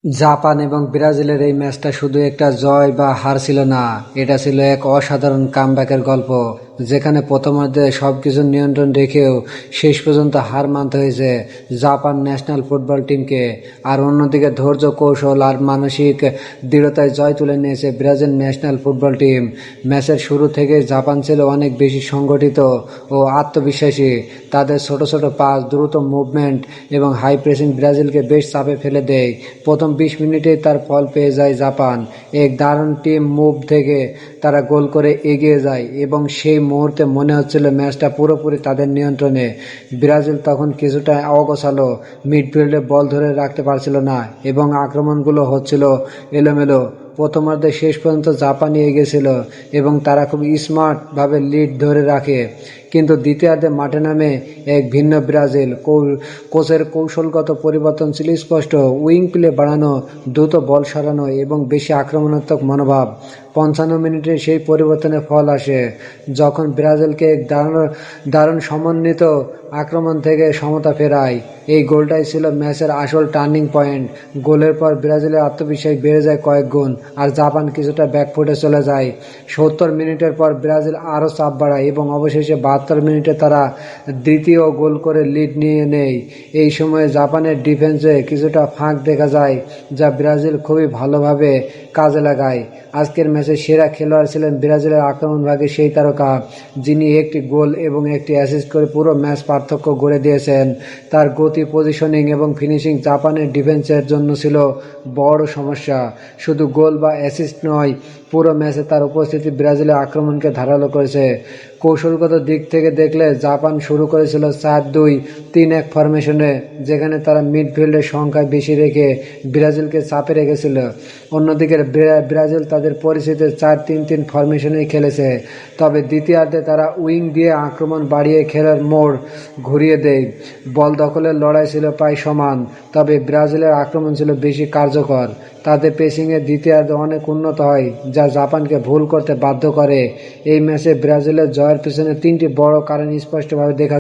Japan এবং ব্রাজিলের এই ম্যাচটা শুধু একটা জয় বা হার ছিল না, এটা ছিল এক অসাধারণ কামব্যাকের গল্প, যেখানে প্রথমার্ধে সবকিছু নিয়ন্ত্রণ রেখেও শেষ পর্যন্ত হার মানতে হয়েছে জাপান ন্যাশনাল ফুটবল টিমকে। আর অন্যদিকে ধৈর্য, কৌশল আর মানসিক দৃঢ়তায় জয় তুলে নিয়েছে ব্রাজিল ন্যাশনাল ফুটবল টিম। ম্যাচের শুরু থেকে জাপান ছিল অনেক বেশি সংগঠিত ও আত্মবিশ্বাসী। তাদের ছোট ছোট পাস, দ্রুত মুভমেন্ট এবং হাই প্রেসিং ব্রাজিলকে বেশ চাপে ফেলে দেয়। প্রথম 20 মিনিটেই তার ফল পেয়ে যায় জাপান। এক দারুণ টিম মুভ থেকে তারা গোল করে এগিয়ে যায় এবং সেই মুহূর্তে মনে হচ্ছিল ম্যাচটা পুরোপুরি তাদের নিয়ন্ত্রণে। ব্রাজিল তখন কিছুটা অগোছালো, মিডফিল্ডে বল ধরে রাখতে পারছিল না এবং আক্রমণগুলো হচ্ছিল এলোমেলো। প্রথমার্ধে শেষ পর্যন্ত জাপানই এগিয়েছিল এবং তারা খুব স্মার্টভাবে লিড ধরে রাখে, কিন্তু দ্বিতীয়ার্ধে মাঠে নামে এক ভিন্ন ব্রাজিল। কোচের কৌশলগত পরিবর্তন ছিল স্পষ্ট: উইং প্লে বাড়ানো, দ্রুত বল সরানো এবং বেশি আক্রমণাত্মক মনোভাব। 55 মিনিটে সেই পরিবর্তনের ফল আসে যখন ব্রাজিলকে এক দারুণ সমন্বিত আক্রমণ থেকে সমতা ফেরায়। এই গোলটাই ছিল ম্যাচের আসল টার্নিং পয়েন্ট। গোলের পর ব্রাজিলের আত্মবিশ্বাস বেড়ে যায় কয়েক গুণ, আর জাপান কিছুটা ব্যাকফুটে চলে যায়। 70 মিনিটের পর ব্রাজিল আরও চাপ বাড়ায় এবং অবশেষে 72 মিনিটে তারা দ্বিতীয় গোল করে লিড নিয়ে নেয়। এই সময়ে জাপানের ডিফেন্সে কিছুটা ফাঁক দেখা যায়, যা ব্রাজিল খুবই ভালোভাবে কাজে লাগায়। আজকের ম্যাচে সেরা খেলোয়াড় ছিলেন ব্রাজিলের আক্রমণভাগে সেই তারকা, যিনি একটি গোল এবং একটি অ্যাসিস্ট করে পুরো ম্যাচ পার্থক্য গড়ে দিয়েছেন। তার গতি, পজিশনিং এবং ফিনিশিং জাপানের ডিফেন্সের জন্য ছিল বড় সমস্যা। শুধু গোল বা অ্যাসিস্ট নয়, পুরো ম্যাচে তার উপস্থিতি ব্রাজিলের আক্রমণকে ধারালো করেছে। কৌশলগত দিক থেকে দেখলে জাপান শুরু করেছিল 4-2-3-1 ফরমেশনে, যেখানে তারা মিডফিল্ডের সংখ্যায় বেশি রেখে ব্রাজিলকে চাপে রেখেছিল। অন্যদিকে ব্রাজিল তাদের পরিচিত 4-3-3 ফরমেশনেই খেলেছে, তবে দ্বিতীয়ার্ধে তারা উইং দিয়ে আক্রমণ বাড়িয়ে খেলার মোড় ঘুরিয়ে দেয়। বল দখলের লড়াই ছিল প্রায় সমান, তবে ব্রাজিলের আক্রমণ ছিল বেশি কার্যকর। তাদের পেসিংয়ের দ্বিতীয়ার্ধে অনেক উন্নত হয়, যা জাপানকে ভুল করতে বাধ্য করে। এই ম্যাচে ব্রাজিলের জয়ের পেছনে 3টি বড় কারণ স্পষ্টভাবে দেখা